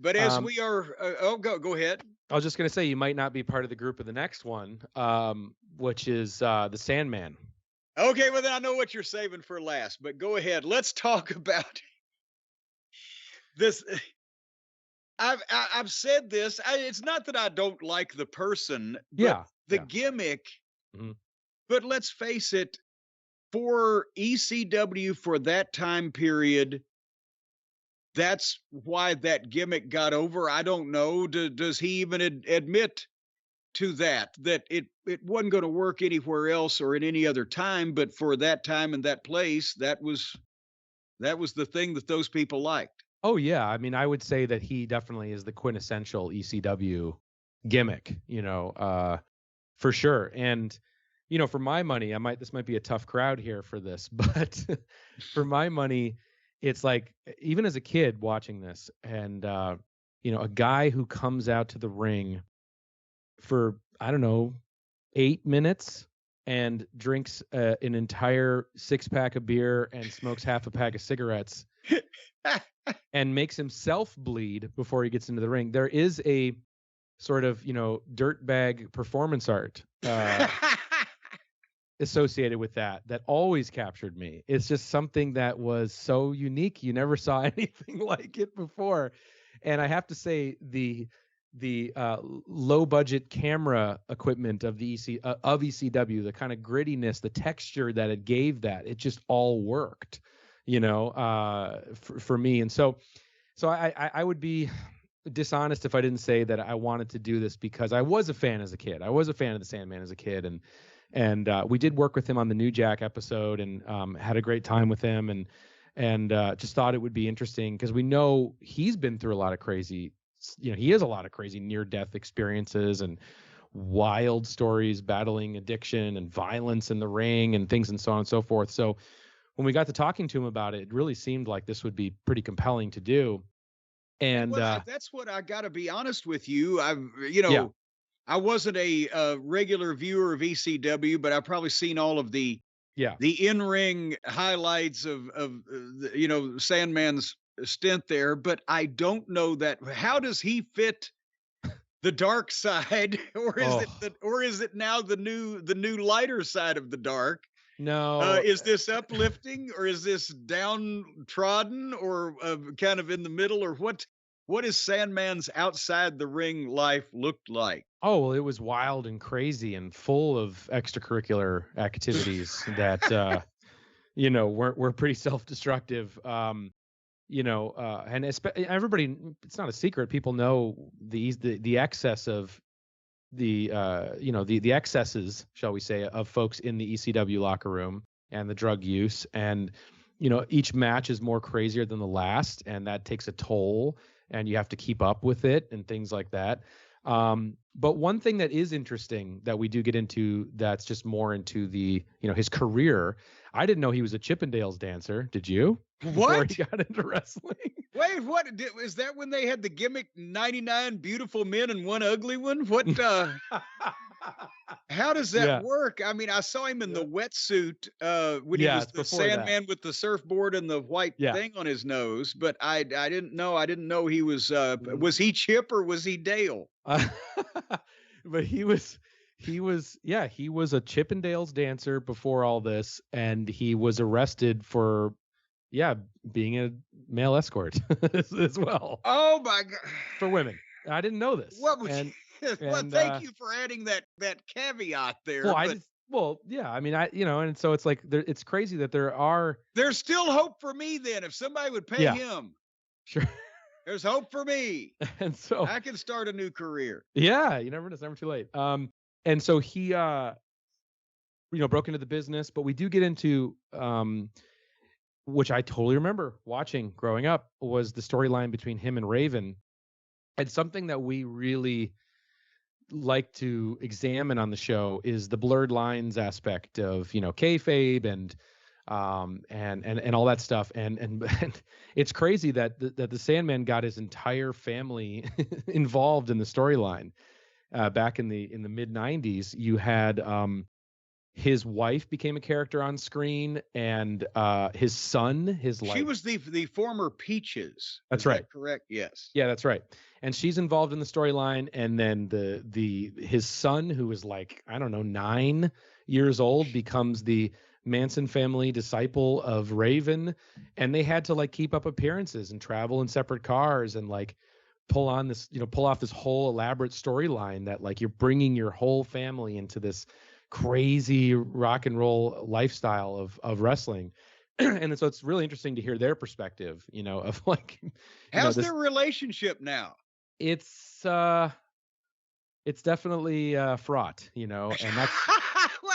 But as we are, go ahead. I was just going to say, you might not be part of the group of the next one, which is the Sandman. Okay, well then I know what you're saving for last, but go ahead. Let's talk about this. I've said this. It's not that I don't like the person, but Yeah. the Yeah. gimmick. Mhm. But let's face it, for ECW for that time period, that's why that gimmick got over. I don't know. Does he even admit to that it wasn't going to work anywhere else or in any other time, but for that time and that place, that was the thing that those people liked. Oh yeah, I mean, I would say that he definitely is the quintessential ECW gimmick, for sure. And for my money, this might be a tough crowd here for this, but for my money, it's like even as a kid watching this, and a guy who comes out to the ring for I don't know 8 minutes and drinks an entire 6-pack of beer and smokes half a pack of cigarettes and makes himself bleed before he gets into the ring. There is a sort of, dirtbag performance art associated with that always captured me. It's just something that was so unique. You never saw anything like it before. And I have to say the low budget camera equipment of the ECW, the kind of grittiness, the texture that it gave it just all worked, for me. And so I would be dishonest if I didn't say that I wanted to do this because I was a fan as a kid. I was a fan of the Sandman as a kid, and we did work with him on the New Jack episode and had a great time with him, and just thought it would be interesting because we know he's been through a lot of crazy, he has a lot of crazy near-death experiences and wild stories battling addiction and violence in the ring and things and so on and so forth. So when we got to talking to him about it, it really seemed like this would be pretty compelling to do. And that's what I got to be honest with you. yeah, I wasn't a regular viewer of ECW, but I've probably seen all of the in-ring highlights of Sandman's stint there, but I don't know that. How does he fit the dark side, or is it now the new lighter side of the dark? No. Is this uplifting or is this downtrodden or kind of in the middle, or what is Sandman's outside the ring life looked like? Oh, well, it was wild and crazy and full of extracurricular activities that were pretty self-destructive. And everybody, it's not a secret. People know the excess of the excesses, shall we say, of folks in the ECW locker room and the drug use. And, each match is more crazier than the last, and that takes a toll, and you have to keep up with it and things like that. But one thing that is interesting that we do get into that's just more into the, his career. I didn't know he was a Chippendales dancer. Did you? What? Before he got into wrestling. Wait, what is that when they had the gimmick 99 beautiful men and one ugly one? What how does that work? I mean, I saw him in the wetsuit when he was the Sandman with the surfboard and the white thing on his nose, but I didn't know he was he Chip or was he Dale? But he was a Chippendales dancer before all this, and he was arrested for being a male escort as well. Oh my God. For women. I didn't know this. What was well, thank you for adding that caveat there. Well, I mean, and so it's like it's crazy that there's still hope for me then. If somebody would pay him. Sure. There's hope for me. And so I can start a new career. Yeah, you never know. It's never too late. And so he broke into the business, but we do get into which I totally remember watching growing up was the storyline between him and Raven. And something that we really like to examine on the show is the blurred lines aspect of, kayfabe and all that stuff. And it's crazy that the Sandman got his entire family involved in the storyline. Back in the mid 90s, you had his wife became a character on screen, and his son, She was the former Peaches. That's Is right. that correct? Yes. Yeah, that's right. And she's involved in the storyline. And then his son, who is like, I don't know, 9 years old, becomes the Manson family disciple of Raven. And they had to like keep up appearances and travel in separate cars and like pull off this whole elaborate storyline that like you're bringing your whole family into this crazy rock and roll lifestyle of wrestling. And so it's really interesting to hear their perspective, of like, how's this, their relationship now? It's definitely fraught, and that's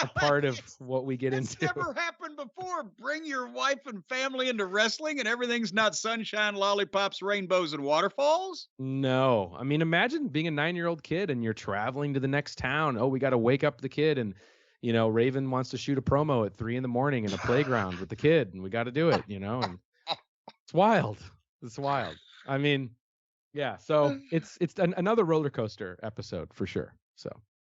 a part of what we get into. That's never happened before. Bring your wife and family into wrestling and everything's not sunshine, lollipops, rainbows, and waterfalls? No. I mean, imagine being a 9-year-old kid and you're traveling to the next town. Oh, we got to wake up the kid, and Raven wants to shoot a promo at 3 a.m. in a playground with the kid, and we got to do it, and it's wild. It's wild. I mean, yeah. So it's another roller coaster episode for sure. So